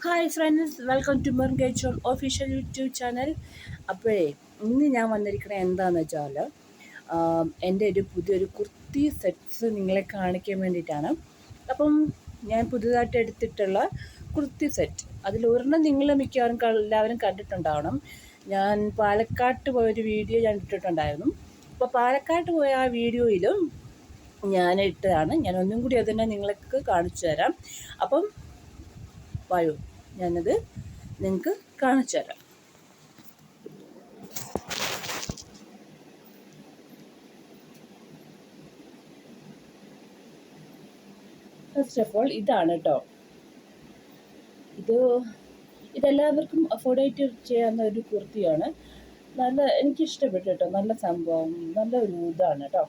Hi friends, welcome to മെർഗേജ് official YouTube channel. അപ്പോഴേ ഇന്ന് ഞാൻ വന്നിരിക്കുന്നത് എന്താണെന്ന് വെച്ചാൽ എൻ്റെ ഒരു പുതിയൊരു കുർത്തി സെറ്റ്സ് നിങ്ങളെ കാണിക്കാൻ വേണ്ടിയിട്ടാണ്. അപ്പം ഞാൻ പുതുതായിട്ട് എടുത്തിട്ടുള്ള കുർത്തി സെറ്റ് അതിലൊരെണ്ണം നിങ്ങൾ മിക്കവാറും എല്ലാവരും കണ്ടിട്ടുണ്ടാവണം. ഞാൻ പാലക്കാട്ട് പോയൊരു വീഡിയോ ഞാൻ ഇട്ടിട്ടുണ്ടായിരുന്നു. അപ്പോൾ പാലക്കാട്ട് പോയ ആ വീഡിയോയിലും ഞാൻ ഇട്ടതാണ്. ഞാൻ ഒന്നും കൂടി അതിനെ നിങ്ങൾക്ക് കാണിച്ചു തരാം. അപ്പം വായു ഞാനത് നിങ്ങൾക്ക് കാണിച്ചു തരാം. ഫസ്റ്റ് ഓഫ് ഓൾ ഇതാണ് കേട്ടോ. ഇതെല്ലാവർക്കും അഫോർഡായിട്ട് ചെയ്യാവുന്ന ഒരു കുർത്തിയാണ്. എനിക്കിഷ്ടപ്പെട്ടു കേട്ടോ. നല്ല സംഭവം, നല്ല ഒരു ഇതാണ് കേട്ടോ.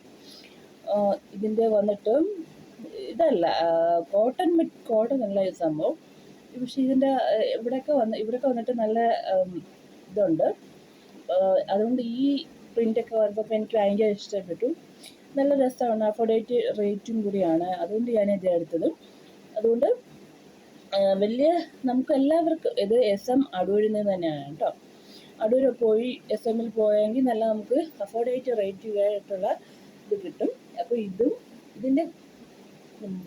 ഇതിൻ്റെ വന്നിട്ട് ഇതല്ല കോട്ടൺ അല്ല ഈ സംഭവം. പക്ഷേ ഇതിൻ്റെ ഇവിടെയൊക്കെ വന്നിട്ട് നല്ല ഇതുണ്ട്. അതുകൊണ്ട് ഈ പ്രിൻ്റൊക്കെ വന്നപ്പോൾ എനിക്ക് ഭയങ്കര ഇഷ്ടപ്പെട്ടു. നല്ല രസമാണ്, അഫോർഡേറ്റ് റേറ്റും കൂടിയാണ്. അതുകൊണ്ട് ഞാനിത് എടുത്തത്. അതുകൊണ്ട് നമുക്ക് എല്ലാവർക്കും ഇത് SM അടൂരിൽ നിന്ന് തന്നെയാണ് കേട്ടോ. അടൂർ പോയി SM പോയെങ്കിൽ നല്ല നമുക്ക് അഫോർഡേറ്റ് റേറ്റുമായിട്ടുള്ള ഇത് കിട്ടും. അപ്പോൾ ഇതിൻ്റെ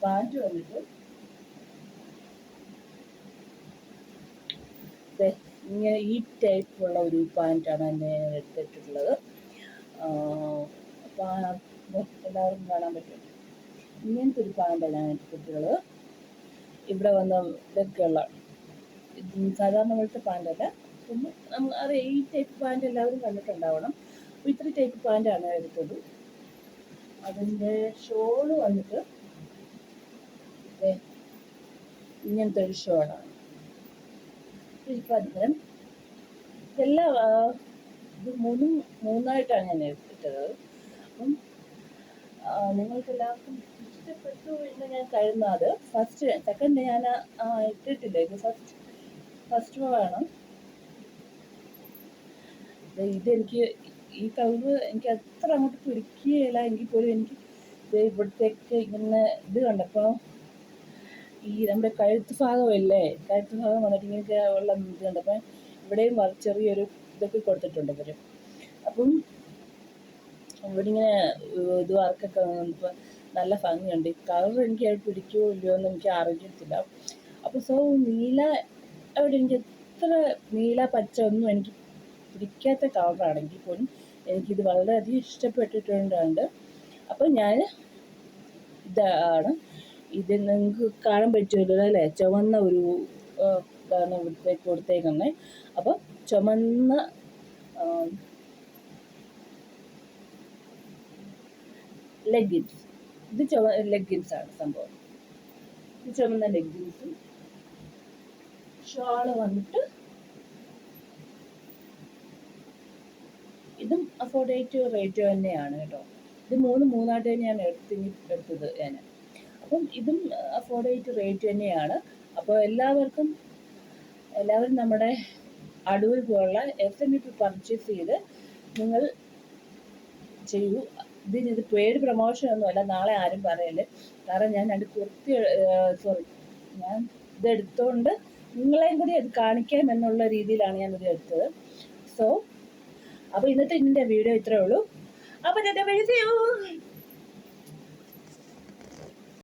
പാൻറ്റ് വന്നിട്ട് ഇങ്ങനെ ഈ ടൈപ്പുള്ള ഒരു പാൻറ്റാണ് എന്നെ എടുത്തിട്ടുള്ളത്. എല്ലാവർക്കും കാണാൻ പറ്റും. ഇങ്ങനത്തെ ഒരു പാൻറ്റാണ് ഞാൻ എടുത്തിട്ടുള്ളത്. ഇവിടെ വന്ന ഇതൊക്കെയുള്ള സാധാരണ പോലത്തെ പാൻറ്റല്ല. അത് ഈ ടൈപ്പ് പാൻറ്റ് എല്ലാവരും കണ്ടിട്ടുണ്ടാവണം. അപ്പോൾ ഇത്ര ടൈപ്പ് പാൻറ്റാണ് എടുത്തത്. അതിൻ്റെ ഷോള് വന്നിട്ട് ഇങ്ങനത്തെ ഒരു ഷോളാണ്. ഇപ്പം അതിന് ഇതെല്ലാം ഇത് മൂന്നായിട്ടാണ് ഞാൻ എടുത്തിട്ടത്. അപ്പം നിങ്ങൾക്കെല്ലാവർക്കും ഇഷ്ടപ്പെട്ടു എന്ന് ഞാൻ കരുതുന്നത്. സെക്കൻഡ് ഞാൻ ഇട്ടിട്ടില്ല. ഇത് ഫസ്റ്റ് വേണം. ഇതെനിക്ക് ഈ കളറ് എനിക്ക് അത്ര അങ്ങോട്ട് പിടിക്കുകയില്ല. എങ്കിൽ പോലും എനിക്ക് ഇവിടത്തേക്ക് ഇങ്ങനെ ഇത് കണ്ടപ്പോൾ ഈ നമ്മുടെ കഴുത്ത് ഭാഗം വന്നിട്ട് ഇങ്ങനെ ഉള്ള ഇത് കണ്ടപ്പോൾ ഇവിടെയും ചെറിയൊരു ഇതൊക്കെ കൊടുത്തിട്ടുണ്ട് ഇവർ. അപ്പം ഇവിടെ ഇങ്ങനെ ഇത് വർക്കൊക്കെ ഇപ്പോൾ നല്ല ഭംഗിയുണ്ട്. ഈ കളർ എനിക്ക് അത് പിടിക്കുമോ ഇല്ലയോ എന്ന് എനിക്ക് അറിയത്തില്ല. അപ്പോൾ അവിടെ എനിക്ക് എത്ര നീല പച്ച ഒന്നും എനിക്ക് പിടിക്കാത്ത കളറാണെങ്കിൽ പോലും എനിക്കിത് വളരെയധികം ഇഷ്ടപ്പെട്ടിട്ടുണ്ട്. അപ്പോൾ ഞാൻ ഇതാണ്. ഇത് നിങ്ങൾക്ക് കാണാൻ പറ്റുമല്ലോ അല്ലേ? ചുവന്ന ഒരു ഇതാണ് ഇവിടത്തേക്ക് കൊടുത്തേക്കുന്നത്. അപ്പം ചുമന്ന ലെഗിൻസ്. ഇത് ലെഗിൻസാണ് സംഭവം. ഇത് ചുമന്ന ലെഗിൻസും ഷാള് വന്നിട്ട് ഇതും അഫോർഡേറ്റ് റേറ്റ് തന്നെയാണ് കേട്ടോ. ഇത് മൂന്നായിട്ട് തന്നെയാണ് എടുത്തത് ഞാൻ. അപ്പം ഇതും അഫോർഡേറ്റ് റേറ്റ് തന്നെയാണ്. അപ്പോൾ എല്ലാവരും നമ്മുടെ അടൂർ പോലുള്ള SM പർച്ചേസ് ചെയ്ത് നിങ്ങൾ ചെയ്യൂ. ഇത് പെയ്ഡ് പ്രൊമോഷനൊന്നുമല്ല, നാളെ ആരും പറയല്ലേ. കാരണം ഞാൻ ഞാൻ ഇതെടുത്തുകൊണ്ട് നിങ്ങളെയും കൂടി അത് കാണിക്കാം എന്നുള്ള രീതിയിലാണ് ഞാനിത് എടുത്തത്. അപ്പോൾ ഇന്നത്തെ ഇതിൻ്റെ വീഡിയോ ഇത്രയേ ഉള്ളൂ. അപ്പോൾ